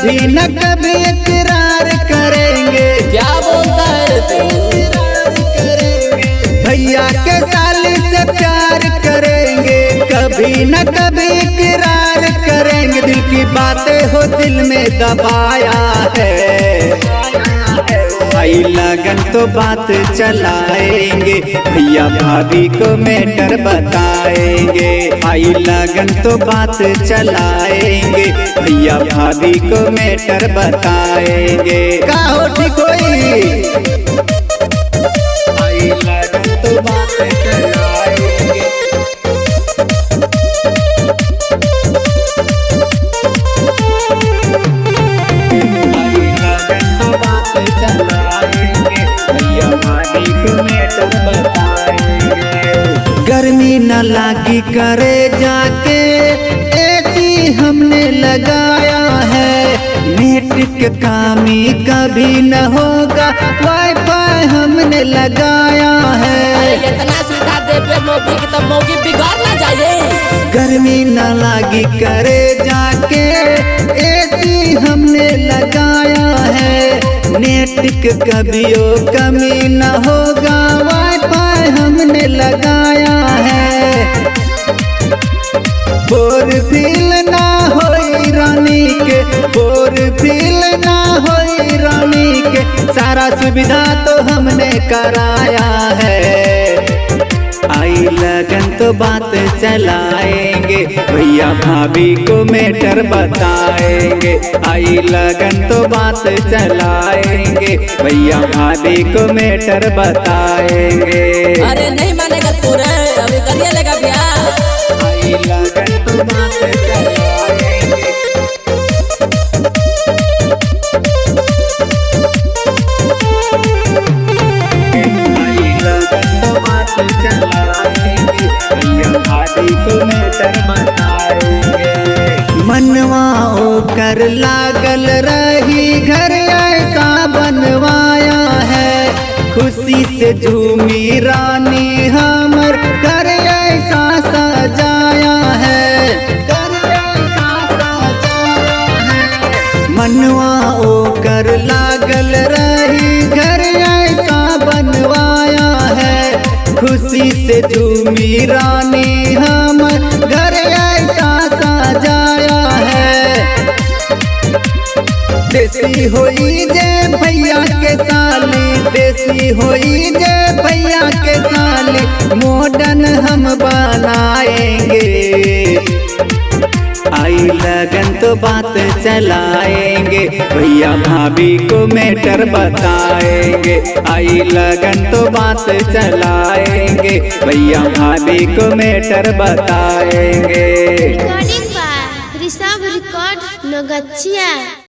कभी न कभी इकरार करेंगे। क्या बोलता है भैया के साली से प्यार करेंगे, कभी न कभी इकरार करेंगे। दिल की बातें हो दिल में दबाया है, आई लगन तो बात चलाएंगे। भैया भाभी को मैटर बताएंगे, आई लगन तो बात चलाएंगे। भैया भाभी को मैटर बताएंगे। का हो ठीक होई, आई लगन तो बात चलाएंगे। गर्मी न लागी करे जाके एसी हमने लगाया है। नेट के कामी कभी न होगा, वाईफाई हमने लगाया है। इतना सुविधा दे पे मोगी की, तब मोगी बिगाड़ ना जाए। गर्मी न लागी करे जाके एसी हमने लगाया है। नेट के कभियो कमी न होगा, वाईफाई हमने लगाया है। बोर फील ना होई रानी के, बोर फील ना होई रानी के। सारा सुविधा तो हमने कराया है। आई लगन तो बात चलाएंगे, भैया भाभी को मैटर बताएंगे। आई लगन तो बात चलाएंगे, भैया भाभी को मैटर बताएंगे। अरे नहीं मानेगा तू रे, अभी करिए लेगा ब्याह। आई लगन तो बात चलाएंगे। आई लगन तो बात चलाएंगे, भैया भाभी को मैटर बताएंगे। मनवा कर लागल रही, घर ऐसा बनवाया है। खुशी से झूमी रानी हमर, घर ऐसा सजाया है। घर ऐसा सजाया है। मनवा कर लागल रही, घर ऐसा बनवाया है। खुशी से झूमी रानी हमर, घर ऐसा सजाया है। देसी होई जे भैया के साली, देसी होई जे भैया के साली। मॉडर्न हम बनाएंगे, आई लगन तो बात चलाएंगे। भैया भाभी को मैटर बताएंगे, आई लगन तो बात चलाएंगे। भैया भाभी को मैटर बताएंगे। Recording by Rishabh record नगच्छिया।